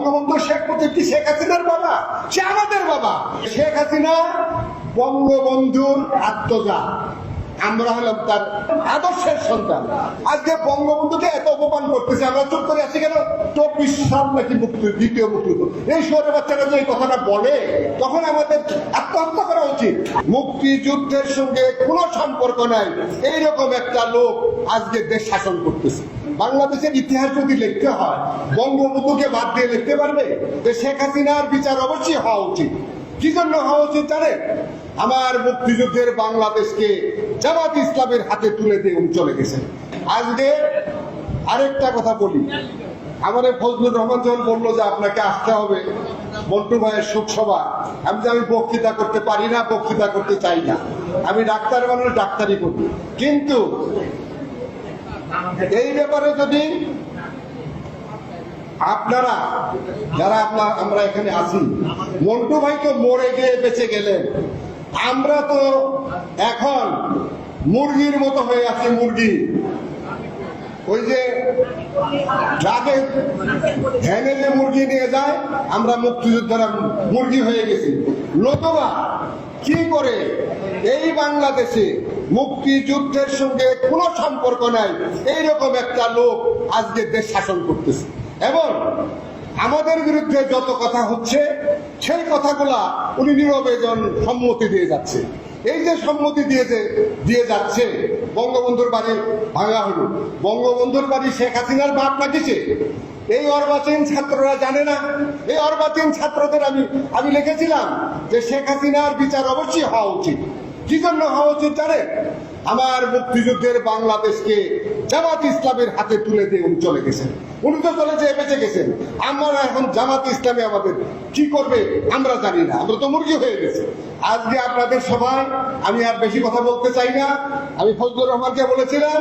বঙ্গবন্ধু শেখ মুজিব কি শেখ হাসিনার বাবা? সে আমাদের বাবা। শেখ হাসিনা বঙ্গবন্ধুর আত্মজা, আমরা হলাম তার আদর্শের সন্তান। আজকে বঙ্গবন্ধুকে এত অপমান করতেছে, আমরা চুপ করে আছি কেন? 24 সাল নাকি মুক্তি, দ্বিতীয় মুক্তিযুদ্ধ। এই শহরে বাচ্চারা যে এই কথাটা বলে, তখন আমাদের আত্মহত্যা করা উচিত। মুক্তিযুদ্ধের সঙ্গে কোনো সম্পর্ক নাই এইরকম একটা লোক আজকে দেশ শাসন করতেছে। বাংলাদেশের ইতিহাস যদি লিখতে হয়, বঙ্গবন্ধুকে বাদ দিয়ে লিখতে পারবে? যে শেখ হাসিনার বিচার অবশ্যই হওয়া উচিত। কি জন্য হওয়া উচিত জানেন? আমার মুক্তিযুদ্ধের বাংলাদেশকে জামাত ইসলামের হাতে তুলে দিয়ে উনি চলে গেছেন। আজকে আরেকটা কথা বলি, আমাদের ফজলুর রহমান যখন বললো যে আপনাকে আসতে হবে মন্টু ভাইয়ের শোকসভা, আমি বক্তৃতা করতে পারি না, বক্তৃতা করতে চাই না, আমি ডাক্তার মানুষ, ডাক্তারি করি। কিন্তু এই ব্যাপারে যদি আপনারা যারা আমরা এখানে আছি, মন্টু ভাই তো মরে গিয়ে বেঁচে গেলেন, আমরা তো এখন মুরগির মতো হয়ে আছি। মুরগি ওই যে ট্রাকে ভ্যানে যে মুরগি নিয়ে যায়, আমরা মুক্তিযোদ্ধারা মুরগি হয়ে গেছি। নতুবা কি করে এই বাংলাদেশে মুক্তিযুদ্ধের সঙ্গে কোনো সম্পর্ক নাই এইরকম একটা লোক আজকে দেশ শাসন করতেছে, এবং আমাদের বিরুদ্ধে যত কথা হচ্ছে সেই কথাগুলা উনি নীরবে সম্মতি দিয়ে যাচ্ছে। এই যে সম্মতি দিয়ে যাচ্ছে, বঙ্গবন্ধুর বাড়ি ভাঙা হলো, বঙ্গবন্ধুর বাড়ি শেখ হাসিনার বাপ লাগিয়েছে। এই অর্বাচীন ছাত্ররা জানে না। এই অর্বাচীন ছাত্রদের আমি লিখেছিলাম যে শেখ হাসিনার বিচার অবশ্যই হওয়া উচিত। কি জন্য হওয়া উচিত জানে? আমার মুক্তিযুদ্ধের বাংলাদেশকে জামাত ইসলামের হাতে তুলে দিয়ে উনি চলে গেছেন। উনি তো চলে যেয়ে বেঁচে গেছেন। আমরা এখন জামাত ইসলামে আমাদের কি করবে আমরা জানি না, আমরা তো মুরগি হয়ে গেছি। আজকে আপনাদের সবাই, আমি আর বেশি কথা বলতে চাই না। আমি ফজলুর রহমানকে বলেছিলাম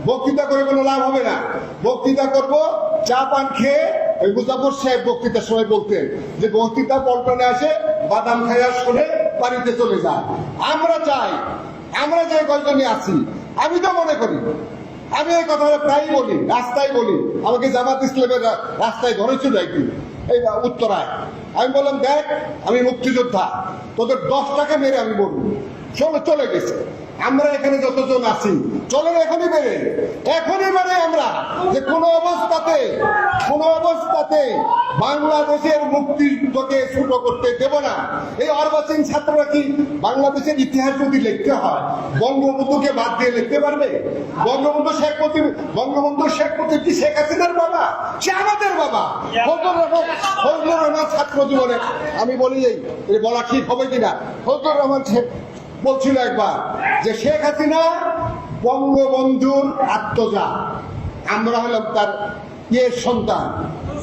বক্তৃতা করে কোনো লাভ হবে না, বক্তৃতা করব চা পান খেয়ে। ওই মুজাফর সাহেব বক্তৃতার সময় বলতেন যে বক্তৃতা পল্টনে আসে, বাদাম খাইয়া শুনে বাড়িতে চলে যায়। আমরা চাই, আমরা যে কয়জনে আছি, আমি তো মনে করি, আমি এই কথাটা প্রায় বলি, রাস্তায় বলি। আমাকে জামাত ইসলামের রাস্তায় ধরেছিল একদিন, এই উত্তরায়। আমি বললাম, দেখ আমি মুক্তিযোদ্ধা, তোদের 10 টাকা মেরে আমি বলবো চলে গেছে। আমরা এখানে যতজন আছি, চলেন এখনই বেড়ে আমরা যে কোনো অবস্থাতে বাংলাদেশের মুক্তিযুদ্ধকে ছোট করতে দেব না। এই অর্বাচীন ছাত্ররা কি বাংলাদেশের ইতিহাস যদি লিখতে হয়, বঙ্গবন্ধুকে বাদ দিয়ে লিখতে পারবে? বঙ্গবন্ধু শেখ মুজিব কি শেখ হাসিনার বাবা? সে আমাদের বাবা। ফজলুর রহমান ছাত্র জীবনে আমি বলি, এই বলা ঠিক হবে কিনা, ফজলুর রহমান বলছিল একবার যে শেখ হাসিনা বঙ্গবন্ধুর আত্মজা, আমরা হলাম তার সন্তান।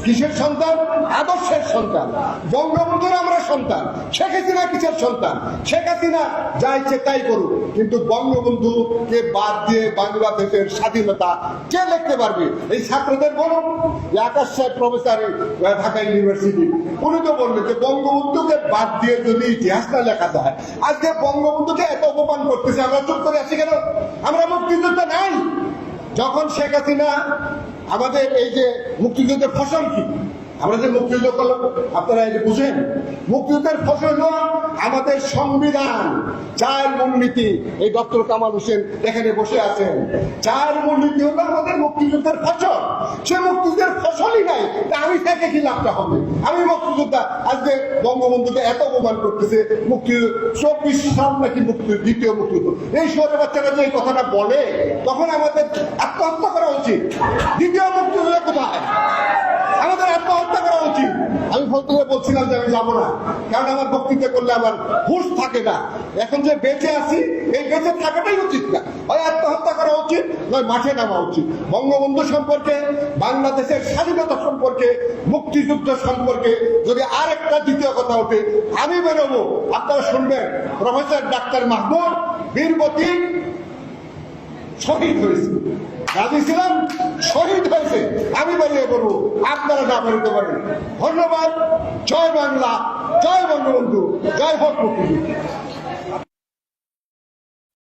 কিসের সন্তান? আদর্শের সন্তান। বঙ্গবন্ধুর আমরা সন্তান, শেখ হাসিনা কিসের সন্তান? শেখ হাসিনা যা ইচ্ছে তাই করুক, কিন্তু বঙ্গবন্ধুকে বাদ দিয়ে বাংলাদেশের স্বাধীনতা কে লিখতে পারবে? এই ছাত্রদের বলুন, আকাশ সাহেব প্রফেসর ঢাকা ইউনিভার্সিটি, উনি তো বললেন যে বঙ্গবন্ধুকে বাদ দিয়ে যদি ইতিহাসটা লেখা যায়। আজকে বঙ্গবন্ধুকে এত অপমান করতেছে, আমরা চুপ করে আছি কেন? আমরা মুক্তিযুদ্ধ নাই। যখন শেখ হাসিনা আমাদের এই যে মুক্তিযুদ্ধের ফসল কি, আমরা যে মুক্তিযুদ্ধ করলাম, আপনারা এটা বুঝেন? মুক্তিযুদ্ধের ফসল হল আমাদের সংবিধান, 4 মূলনীতি। এই ডক্টর কামাল হোসেন এখানে বসে আছেন। 4 মূলনীতি হলো আমাদের মুক্তিযুদ্ধের ফসল। সে মুক্তিযুদ্ধের ফসলই নাই, আমি থেকে কি লাভটা হবে? আমি মুক্তিযোদ্ধা, আজকে বঙ্গবন্ধুকে এত অপমান করতেছে। মুক্তি 24 সাল নাকি দ্বিতীয় মুক্তিযুদ্ধ। এই শহরে বাচ্চারা যে এই কথাটা বলে, তখন আমাদের আত্মহত্যা করা উচিত। দ্বিতীয় মুক্তিযুদ্ধ কোথায়? আমাদের আত্মহত্যা করা উচিত। আমি ফজলুকে বলছিলাম যে আমি যাবো না, কারণ আমার বক্তৃতা করলে আমার হুঁশ থাকে না। এখন যে বেঁচে আছি, এই বেঁচে থাকাটাই উচিত না। হয় আত্মহত্যা করা উচিত, নয় মাঠে নামা উচিত। বঙ্গবন্ধু সম্পর্কে, বাংলাদেশের স্বাধীনতা সম্পর্কে, মুক্তিযুদ্ধ সম্পর্কে যদি আরেকটা দ্বিতীয় কথা ওঠে, আমি বেরোবো, আপনারা শুনবেন। প্রফেসর ডাক্তার মাহমুদ বীরবতী শহীদ হয়েছে, রাজি ছিলাম, শহীদ হয়েছে। আমি বেরিয়ে বলবো, আপনারা না বেরোতে পারেন। ধন্যবাদ। জয় বাংলা, জয় বঙ্গবন্ধু, জয় হোক মুক্তিযুদ্ধ।